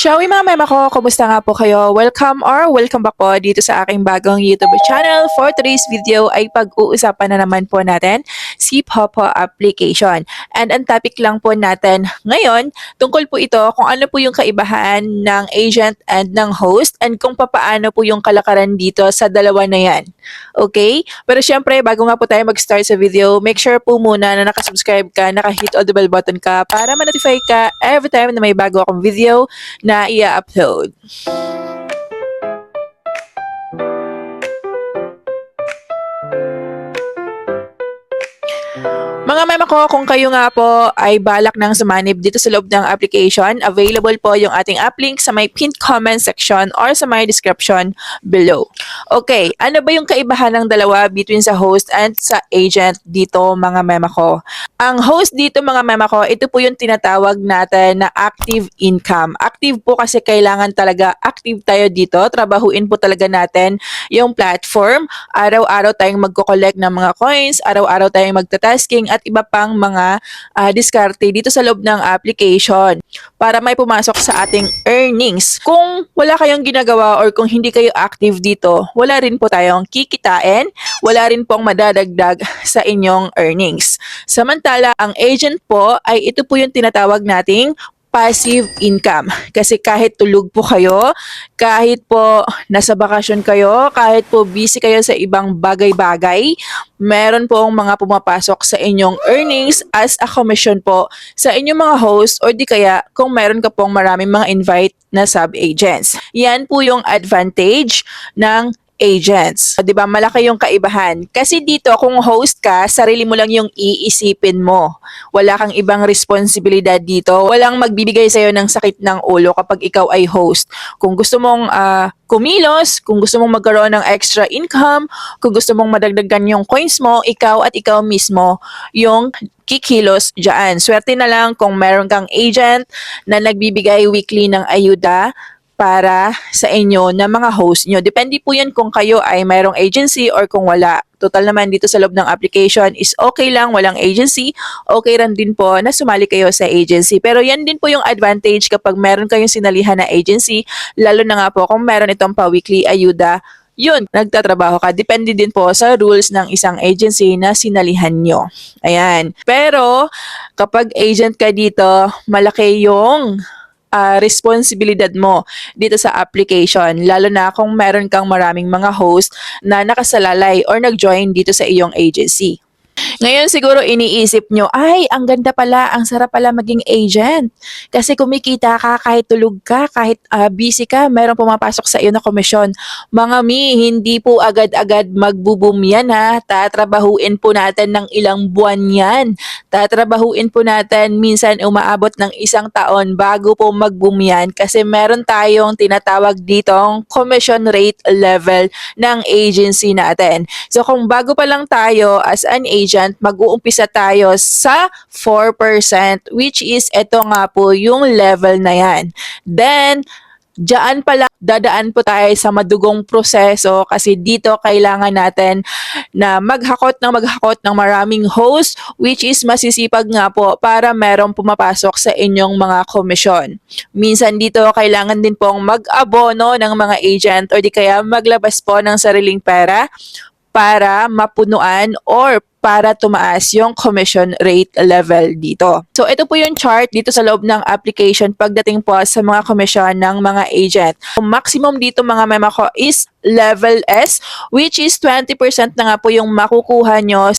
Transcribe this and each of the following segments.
Shall mga mema ko, kumusta nga po kayo? Welcome back po dito sa aking bagong YouTube channel. For today's video ay pag-uusapan na naman po natin si Popo application. And ang topic lang po natin ngayon, tungkol po ito kung ano po yung kaibahan ng agent and ng host and kung papaano po yung kalakaran dito sa dalawa na yan. Okay? Pero syempre, bago nga po tayo mag-start sa video, make sure po muna na nakasubscribe ka, nakahit all the bell button ka para ma-notify ka every time na may bago akong video na i-upload. Mga mema ko, kung kayo nga po ay balak ng sumanib dito sa loob ng application, available po yung ating app link sa may pinned comment section or sa may description below. Okay, ano ba yung kaibahan ng dalawa between sa host and sa agent dito mga mema ko? Ang host dito mga mema ko, ito po yung tinatawag natin na active income. Active po kasi kailangan talaga active tayo dito. Trabahuin po talaga natin yung platform. Araw-araw tayong magko-collect ng mga coins, araw-araw tayong magta-tasking at iba pang mga diskarte dito sa loob ng application para may pumasok sa ating earnings. Kung wala kayong ginagawa or kung hindi kayo active dito, wala rin po tayong kikitain, wala rin pong madadagdag sa inyong earnings. Samantala, ang agent po ay ito po yung tinatawag nating passive income. Kasi kahit tulog po kayo, kahit po nasa bakasyon kayo, kahit po busy kayo sa ibang bagay-bagay, meron pong mga pumapasok sa inyong earnings as a commission po sa inyong mga host or di kaya kung meron ka pong maraming mga invite na sub-agents. Yan po yung advantage ng agents. 'Di ba? Malaki yung kaibahan. Kasi dito kung host ka, sarili mo lang yung iisipin mo. Wala kang ibang responsibilidad dito. Walang magbibigay sa iyo ng sakit ng ulo kapag ikaw ay host. Kung gusto mong kumilos, kung gusto mong magkaroon ng extra income, kung gusto mong madagdagan yung coins mo, ikaw at ikaw mismo yung kikilos dyan. Swerte na lang kung meron kang agent na nagbibigay weekly ng ayuda para sa inyo na mga host nyo. Depende po yan kung kayo ay mayroong agency or kung wala. Total naman dito sa loob ng application is okay lang, walang agency. Okay rin din po na sumali kayo sa agency. Pero yan din po yung advantage kapag meron kayong sinalihan na agency, lalo na nga po kung meron itong pa-weekly ayuda, yun, nagtatrabaho ka. Depende din po sa rules ng isang agency na sinalihan nyo. Ayan. Pero kapag agent ka dito, malaki yung responsibilidad mo dito sa application, lalo na kung meron kang maraming mga host na nakasalalay or nag-join dito sa iyong agency. Ngayon siguro iniisip nyo, ay, ang ganda pala, ang sarap pala maging agent. Kasi kumikita ka kahit tulog ka, kahit busy ka, mayroong pumapasok sa iyo na komisyon. Mga mi, hindi po agad-agad magbo-boom yan ha. Tatrabahuin po natin ng ilang buwan yan. Tatrabahuin po natin minsan umaabot ng 1 taon bago po mag-boom yan kasi meron tayong tinatawag ditong commission rate level ng agency natin. So kung bago pa lang tayo as an agent, mag-uumpisa tayo sa 4% which is ito nga po yung level na yan. Then, diyan pa lang dadaan po tayo sa madugong proseso kasi dito kailangan natin na maghakot ng maraming host which is masisipag nga po para merong pumapasok sa inyong mga komisyon. Minsan dito kailangan din pong mag-abono ng mga agent o di kaya maglabas po ng sariling pera para mapunuan or para tumaas yung commission rate level dito. So ito po yung chart dito sa loob ng application pagdating po sa mga komisyon ng mga agent. Ang maximum dito mga mema ko is level S which is 20% na nga po yung makukuha nyo.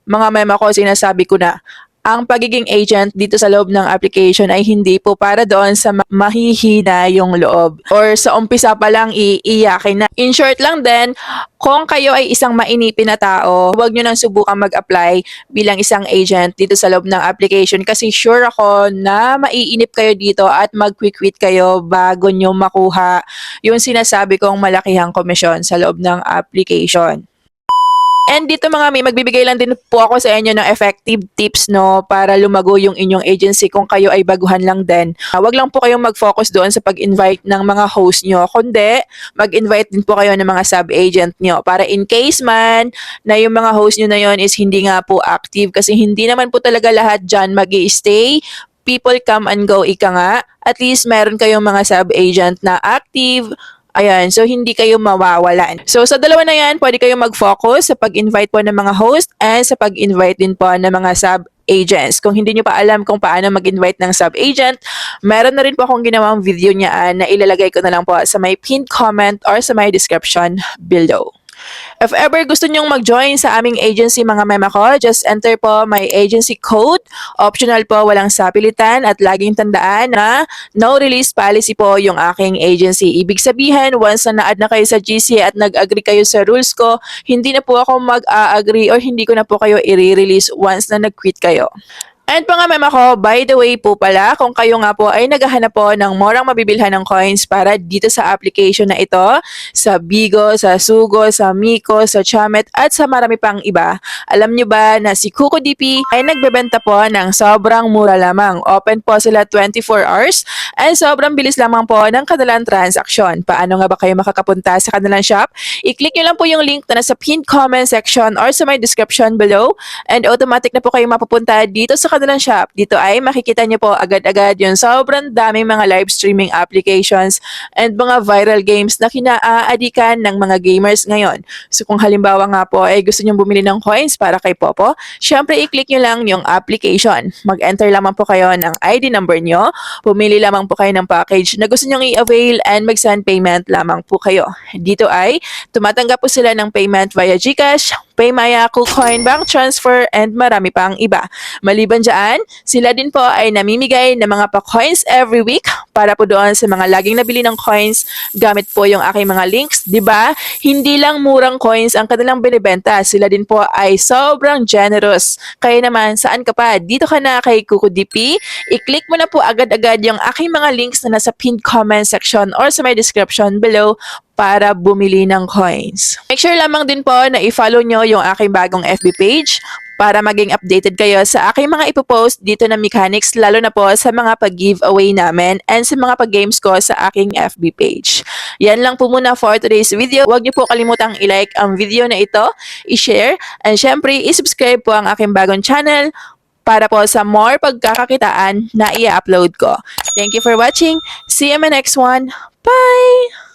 Mga mema ko, sinasabi ko na ang pagiging agent dito sa loob ng application ay hindi po para doon sa mahihina yung loob or sa umpisa pa lang iiyakin na. In short lang din, kung kayo ay isang mainipin na tao, huwag nyo nang subukang mag-apply bilang isang agent dito sa loob ng application kasi sure ako na maiinip kayo dito at mag-quick-quit kayo bago nyo makuha yung sinasabi kong malakihang komisyon sa loob ng application. And dito mga may magbibigay lang din po ako sa inyo ng effective tips no para lumago yung inyong agency kung kayo ay baguhan lang din. Wag lang po kayong mag-focus doon sa pag-invite ng mga host nyo, kundi mag-invite din po kayo ng mga sub-agent nyo para in case man na yung mga host nyo na yon is hindi nga po active kasi hindi naman po talaga lahat dyan mag-i-stay people come and go, ika nga, at least meron kayong mga sub-agent na active. Ayan, so hindi kayo mawawalan. So sa dalawa na yan, pwede kayong mag-focus sa pag-invite po ng mga host and sa pag-invite din po ng mga sub-agents. Kung hindi nyo pa alam kung paano mag-invite ng sub-agent, meron na rin po akong ginawang video niyan na ilalagay ko na lang po sa may pinned comment or sa may description below. If ever gusto nyong mag-join sa aming agency mga mema ko, just enter po my agency code. Optional po, walang sapilitan at laging tandaan na no release policy po yung aking agency. Ibig sabihin, once na na-add na kayo sa GC at nag-agree kayo sa rules ko, hindi na po ako mag-a-agree or hindi ko na po kayo i-release once na nag-quit kayo. And mga mema ko, by the way po pala, kung kayo nga po ay naghahanap po ng murang mabibilhan ng coins para dito sa application na ito, sa Bigo, sa Sugo, sa Miko, sa Chamet, at sa marami pang iba, alam nyo ba na si KukoDP ay nagbebenta po ng sobrang mura lamang. Open po sila 24 hours and sobrang bilis lamang po ng kanilang transaksyon. Paano nga ba kayo makakapunta sa kanilang shop? I-click nyo lang po yung link na nasa pinned comment section or sa my description below and automatic na po kayo mapupunta dito sa kanilang shop. Dito ay makikita nyo po agad-agad yung sobrang daming mga live streaming applications and mga viral games na kinaaadikan ng mga gamers ngayon. So kung halimbawa nga po ay gusto nyong bumili ng coins para kay Popo, syempre i-click nyo lang yung application. Mag-enter lamang po kayo ng ID number nyo, pumili lamang po kayo ng package na gusto nyong i-avail and mag-send payment lamang po kayo. Dito ay tumatanggap po sila ng payment via GCash, Paymaya, KuCoin, Bank Transfer, and marami pang iba. Maliban dyan, sila din po ay namimigay ng mga pa-coins every week para po doon sa mga laging nabili ng coins gamit po yung aking mga links. 'Di ba? Hindi lang murang coins ang kanilang binibenta, sila din po ay sobrang generous. Kaya naman, saan ka pa? Dito ka na kay KukoDP. I-click mo na po agad-agad yung aking mga links na nasa pinned comment section or sa my description below para bumili ng coins. Make sure lamang din po na i-follow nyo yung aking bagong FB page para maging updated kayo sa aking mga ipopost dito na mechanics, lalo na po sa mga pag-giveaway namin and sa mga pag-games ko sa aking FB page. Yan lang po muna for today's video. Huwag niyo po kalimutang i-like ang video na ito, i-share, and syempre i-subscribe po ang aking bagong channel para po sa more pagkakakitaan na i-upload ko. Thank you for watching. See you in my next one. Bye!